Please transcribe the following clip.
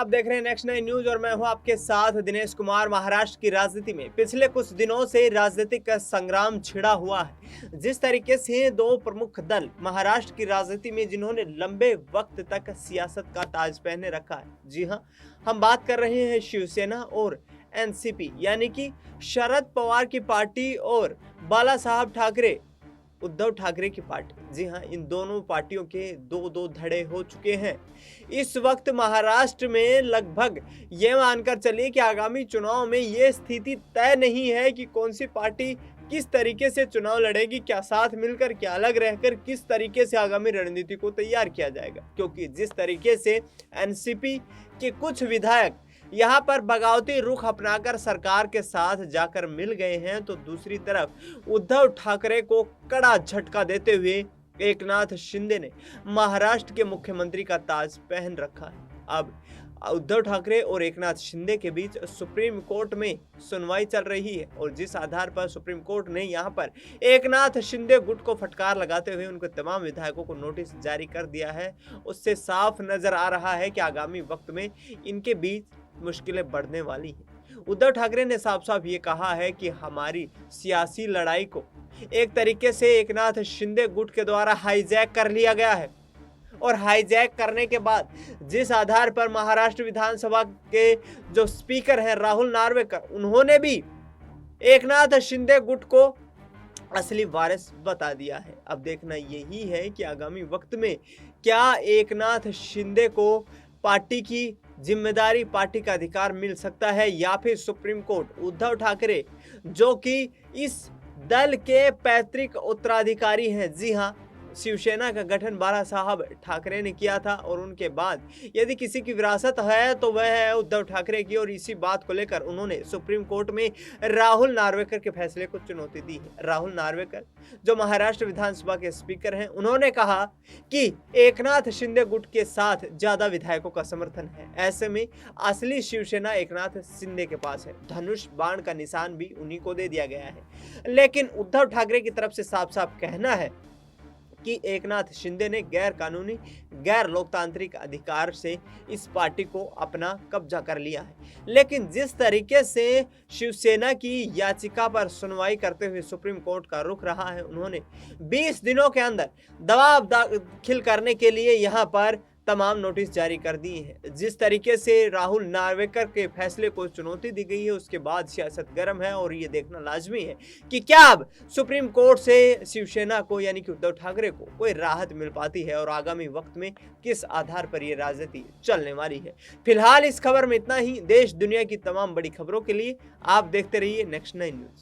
आप देख रहे हैं नेक्स्ट 9 न्यूज और मैं हूं आपके साथ दिनेश कुमार। महाराष्ट्र की राजनीति में पिछले कुछ दिनों से राजनीतिक संग्राम छिड़ा हुआ है। जिस तरीके से दो प्रमुख दल महाराष्ट्र की राजनीति में जिन्होंने लंबे वक्त तक सियासत का ताज पहने रखा है, जी हां, हम बात कर रहे हैं शिवसेना और एनसीपी यानी कि शरद पवार की पार्टी और बाला साहब ठाकरे उद्धव ठाकरे की पार्टी। जी हां, इन दोनों पार्टियों के दो दो धड़े हो चुके हैं। इस वक्त महाराष्ट्र में लगभग ये मानकर चलिए कि आगामी चुनाव में ये स्थिति तय नहीं है कि कौन सी पार्टी किस तरीके से चुनाव लड़ेगी, क्या साथ मिलकर, क्या अलग रहकर, किस तरीके से आगामी रणनीति को तैयार किया जाएगा। क्योंकि जिस तरीके से एनसीपी के कुछ विधायक यहाँ पर बगावती रुख अपनाकर सरकार के साथ जाकर मिल गए हैं, तो दूसरी तरफ उद्धव ठाकरे को कड़ा झटका देते हुए एकनाथ शिंदे ने महाराष्ट्र के मुख्यमंत्री का ताज पहन रखा है। अब उद्धव ठाकरे और एकनाथ शिंदे के बीच सुप्रीम कोर्ट में सुनवाई चल रही है और जिस आधार पर सुप्रीम कोर्ट ने यहाँ पर एकनाथ शिंदे गुट को फटकार लगाते हुए उनके तमाम विधायकों को नोटिस जारी कर दिया है, उससे साफ नजर आ रहा है कि आगामी वक्त में इनके बीच मुश्किलें बढ़ने वाली हैं। उद्धव ठाकरे ने साफ साफ ये कहा है कि हमारी सियासी लड़ाई को एक तरीके से एकनाथ शिंदे गुट के द्वारा हाईजैक कर लिया गया है और हाईजैक करने के बाद जिस आधार पर महाराष्ट्र विधानसभा के जो स्पीकर हैं राहुल नार्वेकर, उन्होंने भी एकनाथ शिंदे गुट को असली वारिस बता दिया है। अब देखना यही है कि आगामी वक्त में क्या एकनाथ शिंदे को पार्टी की जिम्मेदारी, पार्टी का अधिकार मिल सकता है या फिर सुप्रीम कोर्ट उद्धव ठाकरे जो कि इस दल के पैतृक उत्तराधिकारी हैं, जी हां, शिवसेना का गठन बाला साहब ठाकरे ने किया था और उनके बाद यदि किसी की विरासत है तो वह है उद्धव ठाकरे की। और इसी बात को लेकर उन्होंने सुप्रीम कोर्ट में राहुल नार्वेकर के फैसले को चुनौती दी है। राहुल नार्वेकर जो महाराष्ट्र विधानसभा के स्पीकर हैं, उन्होंने कहा कि एकनाथ शिंदे गुट के साथ ज्यादा विधायकों का समर्थन है। ऐसे में असली शिवसेना एकनाथ शिंदे के पास है। धनुष बाण का निशान भी उन्हीं को दे दिया गया है। लेकिन उद्धव ठाकरे की तरफ से साफ साफ कहना है कि एकनाथ शिंदे ने गैर कानूनी, गैर लोकतांत्रिक अधिकार से इस पार्टी को अपना कब्जा कर लिया है। लेकिन जिस तरीके से शिवसेना की याचिका पर सुनवाई करते हुए सुप्रीम कोर्ट का रुख रहा है, उन्होंने 20 दिनों के अंदर दबाव दाखिल करने के लिए यहाँ पर तमाम नोटिस जारी कर दी है। जिस तरीके से राहुल नार्वेकर के फैसले को चुनौती दी गई है, उसके बाद सियासत गर्म है और ये देखना लाजमी है कि क्या अब सुप्रीम कोर्ट से शिवसेना को यानी कि उद्धव ठाकरे को कोई राहत मिल पाती है और आगामी वक्त में किस आधार पर ये राजनीति चलने वाली है। फिलहाल इस खबर में इतना ही। देश दुनिया की तमाम बड़ी खबरों के लिए आप देखते रहिए नेक्स्ट 9 न्यूज।